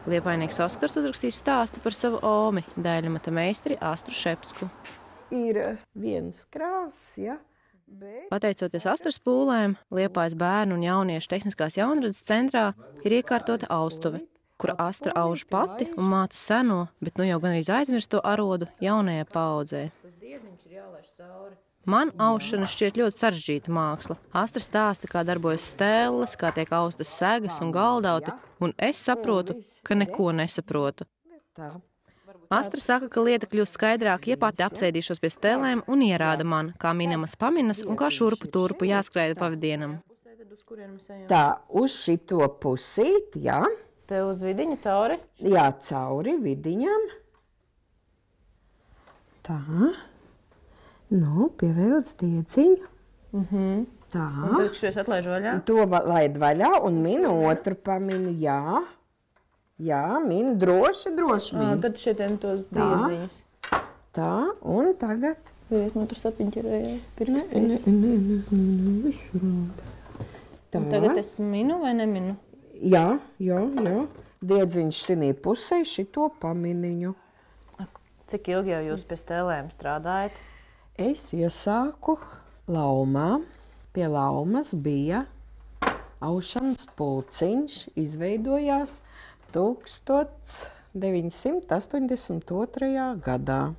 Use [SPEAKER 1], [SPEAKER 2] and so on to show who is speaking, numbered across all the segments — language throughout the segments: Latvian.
[SPEAKER 1] Liepainieks Oskars uzrakstīs stāstu par savu omi, daiļamata meistri Astru Šepsku.
[SPEAKER 2] Ir viens krāss, ja?
[SPEAKER 1] Pateicoties Astras pūlēm, Liepājas bērnu un jauniešu tehniskās jaunradzes centrā ir iekārtota austuve, kura Astra auž pati un māca seno, bet nu jau gan arī aizmirsto arodu jaunajai paaudzē. Man aušana šķiet ļoti sarežģīta māksla. Astra stāsta, kā darbojas stēles, kā tiek austas segas un galdauti, un es saprotu, ka neko nesaprotu. Astra saka, ka lieta kļūst skaidrāk, ja pati apsēdīšos pie stēlēm un ierāda man, kā minamas paminas un kā šurpu turpu jāskraida pavadienam.
[SPEAKER 2] Tā, uz šito pusīt, jā.
[SPEAKER 1] Te uz vidiņu cauri?
[SPEAKER 2] Jā, cauri vidiņam. Tā. Nu, pievelc diedziņu. Tā.
[SPEAKER 1] Un tad šies atlaiž vaļā?
[SPEAKER 2] To laid vaļā un minu otru paminu, jā. Jā, minu droši minu.
[SPEAKER 1] Tad šitien tos diedziņus.
[SPEAKER 2] Tā, un tagad.
[SPEAKER 1] Man tur sapiņķerējās pirkstīs.
[SPEAKER 2] Tā.
[SPEAKER 1] Un tagad es minu vai neminu?
[SPEAKER 2] Jā. Diedziņš šinī pusē šito paminiņu.
[SPEAKER 1] Cik ilgi jau jūs pie stēlēm strādājat?
[SPEAKER 2] Es iesāku laumā. Pie laumas bija aušanas pulciņš, izveidojās 1982. gadā.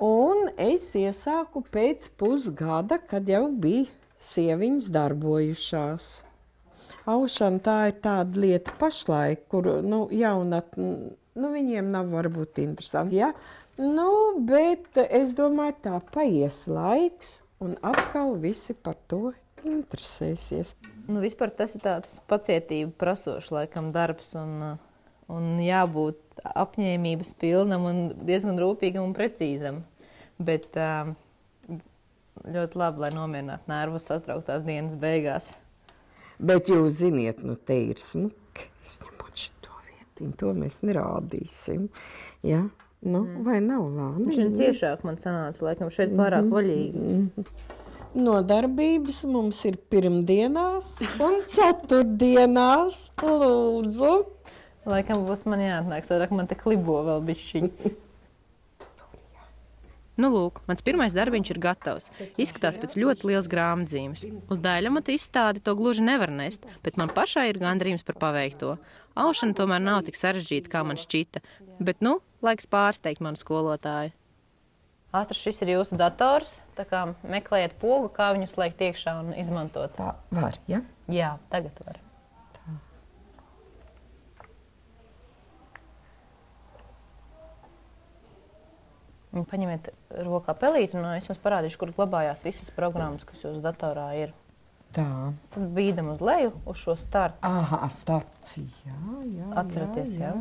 [SPEAKER 2] Un es iesāku pēc pusgada, kad jau bija sieviņas darbojušās. Aušana tā ir tāda lieta pašlaik, kur jaunatni, viņiem nav varbūt interesanti, ja? Bet es domāju, tā paies laiks, un atkal visi par to interesēsies.
[SPEAKER 1] Vispār tas ir tāds pacietību prasošs laikam darbs, un jābūt apņēmības pilnam un diezgan rūpīgam un precīzam. Bet ļoti labi, lai nomierinātu nervus satrauktās dienas beigās.
[SPEAKER 2] Bet jūs ziniet, te ir smuki, izņemot šito vietiņu, to mēs nerādīsim, ja? Vai nav labi?
[SPEAKER 1] Šeit ciešāk man sanāca, laikam šeit pārāk vaļīgi.
[SPEAKER 2] Nodarbības mums ir pirmdienās un ceturtdienās, lūdzu.
[SPEAKER 1] Laikam būs man jāatnāk, sadāk man te klibo vēl bišķiņi. Lūk, mans pirmais darbiņš ir gatavs. Izskatās pēc ļoti liels grāmatzīmes. Uz daiļamata izstādi to gluži nevar nest, bet man pašai ir gandrījums par paveikto. Aušana tomēr nav tik sarežģīta, kā man šķita, bet laiks pārsteigt manu skolotāju. Astra, šis ir jūsu dators, tā kā meklējiet pogu, kā viņu slēgt iekšā un izmantot.
[SPEAKER 2] Tā var, ja?
[SPEAKER 1] Jā, tagad var.
[SPEAKER 2] Tā.
[SPEAKER 1] Paņemiet rokā pelīti, un es jums parādīšu, kur glabājās visas programmas, kas jūsu datorā ir.
[SPEAKER 2] Tā.
[SPEAKER 1] Tad bīdam uz leju, uz šo startu.
[SPEAKER 2] Aha, starts, jā.
[SPEAKER 1] Atceraties, jā.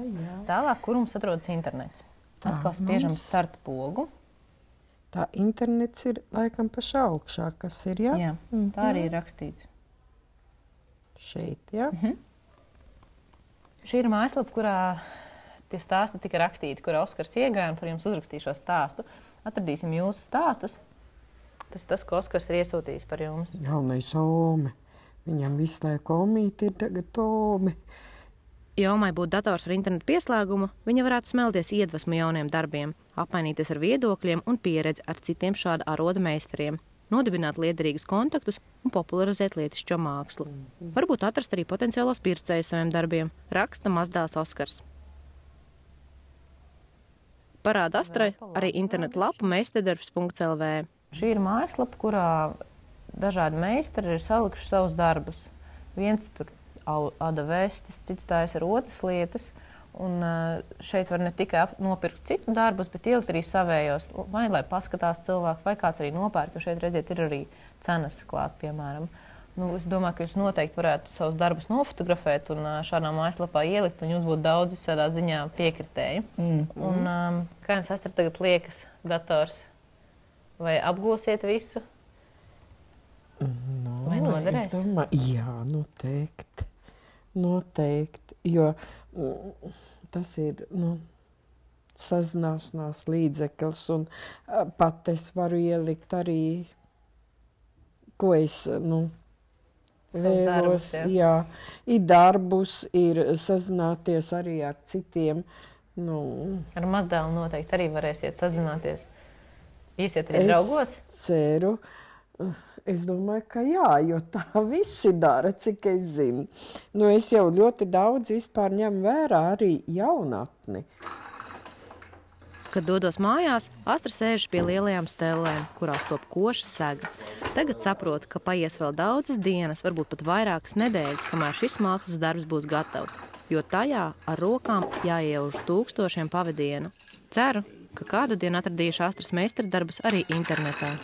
[SPEAKER 1] Tālāk, kur mums atrodas internets. Atkal spiežam starta pogu.
[SPEAKER 2] Tā internets ir laikam pašā augšā, kas ir, jā?
[SPEAKER 1] Jā, tā arī ir rakstīts.
[SPEAKER 2] Šeit, jā?
[SPEAKER 1] Šī ir mājaslapa, kurā tie stāsti tika rakstīti, kur Oskars iegāja un par jums uzrakstīja šo stāstu. Atradīsim jūsu stāstus. Tas ir tas, ko Oskars ir iesūtījis par jums.
[SPEAKER 2] Galvenais Ome. Viņam visu laiku omīti ir tagad Ome.
[SPEAKER 1] Ja Omai būtu dators ar internetu pieslēgumu, viņa varētu smelties iedvesmu jauniem darbiem, apmainīties ar viedokļiem un pieredzi ar citiem šāda aroda meistariem, nodibināt liederīgus kontaktus un popularizēt lietišķo mākslu. Varbūt atrast arī potenciālos pircējus saviem darbiem, raksta mazdēls Oskars. Parāda Astrai arī internetu lapu meistardarbs.lv. Šī ir mājaslapa, kurā dažādi meistari ir salikuši savus darbus. Viens tur ada vestes, cits tājas ar otras lietas. Un šeit var ne tikai nopirkt citu darbus, bet ielikt arī savējos, vai lai paskatās cilvēku, vai kāds arī nopērk, jo šeit, redziet, ir arī cenas klāt, piemēram. Es domāju, ka jūs noteikti varētu savus darbus nofotografēt un šādā mājaslapā ielikt, un jums būtu daudz visādā ziņā piekritēji. Un kā jums, Astra, tagad liekas dators? Vai apgūsiet visu? Vai noderēs?
[SPEAKER 2] Jā, noteikti, jo tas ir, sazināšanās līdzeklis, un pat es varu ielikt arī, ko es, Vēlos, jā. Ir darbus, ir sazināties arī ar citiem.
[SPEAKER 1] Ar mazdēlu noteikti arī varēsiet sazināties. Iesiet arī draugos?
[SPEAKER 2] Es ceru. Es domāju, ka jā, jo tā visi dara, cik es zinu. Es jau ļoti daudz vispār ņem vērā arī jaunatni.
[SPEAKER 1] Kad dodos mājās, Astra sēž pie lielajām stellēm, kurās top koša sega. Tagad saprotu, ka paies vēl daudzas dienas, varbūt pat vairākas nedēļas, kamēr šis mākslas darbs būs gatavs, jo tajā ar rokām jāiejauž tūkstošiem pavadienu. Ceru, ka kādu dienu atradīšu Astras meistardarbus arī internetā.